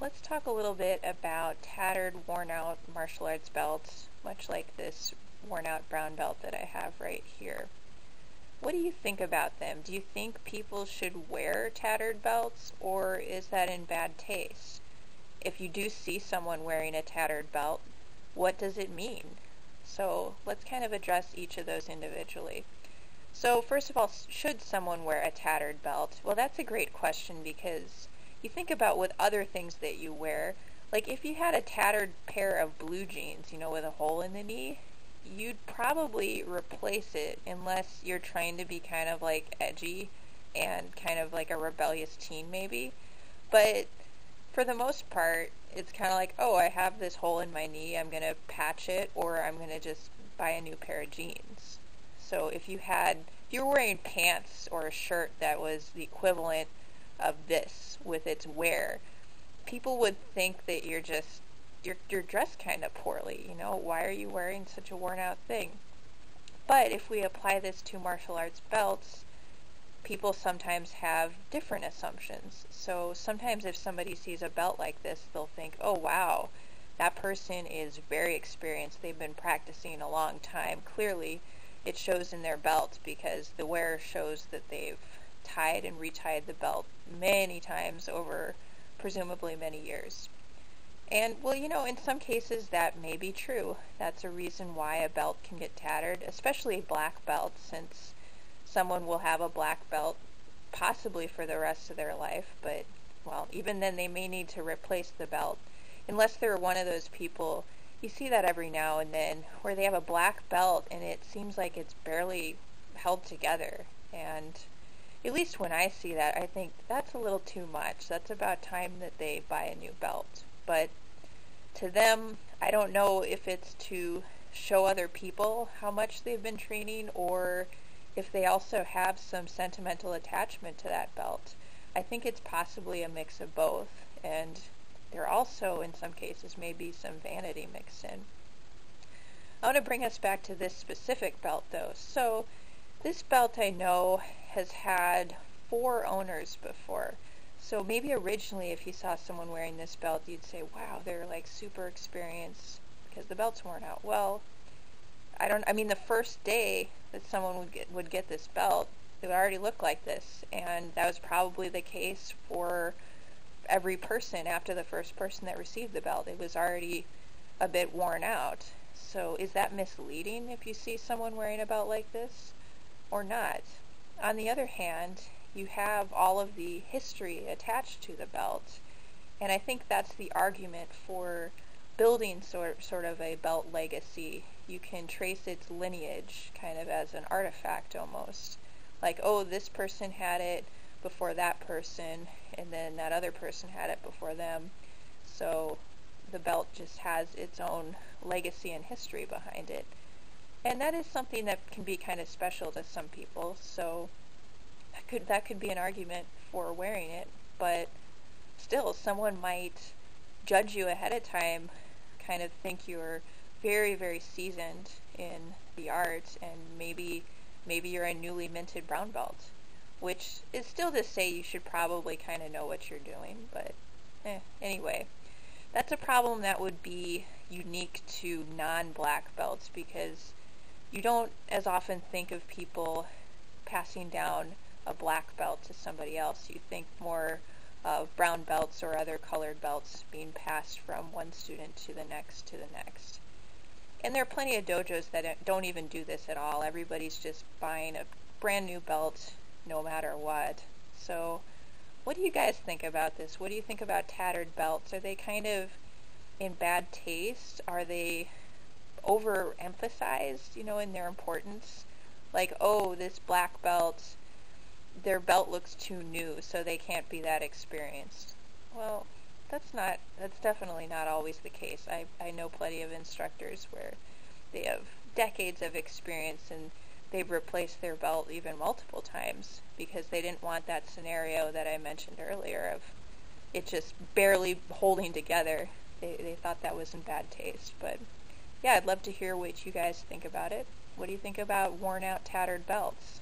let's talk a little bit about tattered, worn out martial arts belts, much like this worn out brown belt that I have right here. What do you think about them? Do you think people should wear tattered belts, or is that in bad taste? If you do see someone wearing a tattered belt, what does it mean? So let's kind of address each of those individually. So first of all, should someone wear a tattered belt? Well, that's a great question because you think about with other things that you wear, like if you had a tattered pair of blue jeans, with a hole in the knee, you'd probably replace it unless you're trying to be kind of like edgy and kind of like a rebellious teen maybe. But for the most part, it's kind of like, oh, I have this hole in my knee, I'm going to patch it, or I'm going to just buy a new pair of jeans. So if you were wearing pants or a shirt that was the equivalent of this with its wear, people would think that you're dressed kind of poorly. Why are you wearing such a worn out thing? But if we apply this to martial arts belts, people sometimes have different assumptions. So sometimes if somebody sees a belt like this, they'll think, oh wow, that person is very experienced. They've been practicing a long time. Clearly, it shows in their belt because the wearer shows that they've tied and retied the belt many times over presumably many years. And, well, in some cases that may be true. That's a reason why a belt can get tattered, especially a black belt, since someone will have a black belt possibly for the rest of their life, but, well, even then they may need to replace the belt. Unless they're one of those people, you see that every now and then, where they have a black belt and it seems like it's barely held together. And at least when I see that, I think that's a little too much. That's about time that they buy a new belt. But to them, I don't know if it's to show other people how much they've been training or if they also have some sentimental attachment to that belt. I think it's possibly a mix of both, and there also, in some cases, may be some vanity mixed in. I want to bring us back to this specific belt, though. So, this belt I know has had 4 owners before. So maybe originally if you saw someone wearing this belt, you'd say, wow, they're like super experienced because the belt's worn out. Well, the first day that someone would get this belt, it would already look like this. And that was probably the case for every person after the first person that received the belt. It was already a bit worn out. So is that misleading if you see someone wearing a belt like this or not? On the other hand, you have all of the history attached to the belt, and I think that's the argument for building sort of a belt legacy. You can trace its lineage kind of as an artifact almost. Like, oh, this person had it before that person, and then that other person had it before them. So the belt just has its own legacy and history behind it. And that is something that can be kind of special to some people, so that could be an argument for wearing it, but still, someone might judge you ahead of time, kind of think you're very, very seasoned in the art, and maybe you're a newly minted brown belt, which is still to say you should probably kind of know what you're doing, but anyway. That's a problem that would be unique to non-black belts because you don't as often think of people passing down a black belt to somebody else. You think more of brown belts or other colored belts being passed from one student to the next to the next. And there are plenty of dojos that don't even do this at all. Everybody's just buying a brand new belt no matter what. So what do you guys think about this? What do you think about tattered belts? Are they kind of in bad taste? Are they overemphasized, in their importance? Like, oh, this black belt, their belt looks too new, so they can't be that experienced. Well, that's definitely not always the case. I know plenty of instructors where they have decades of experience and they've replaced their belt even multiple times because they didn't want that scenario that I mentioned earlier of it just barely holding together. They thought that was in bad taste. But yeah, I'd love to hear what you guys think about it. What do you think about worn out, tattered belts?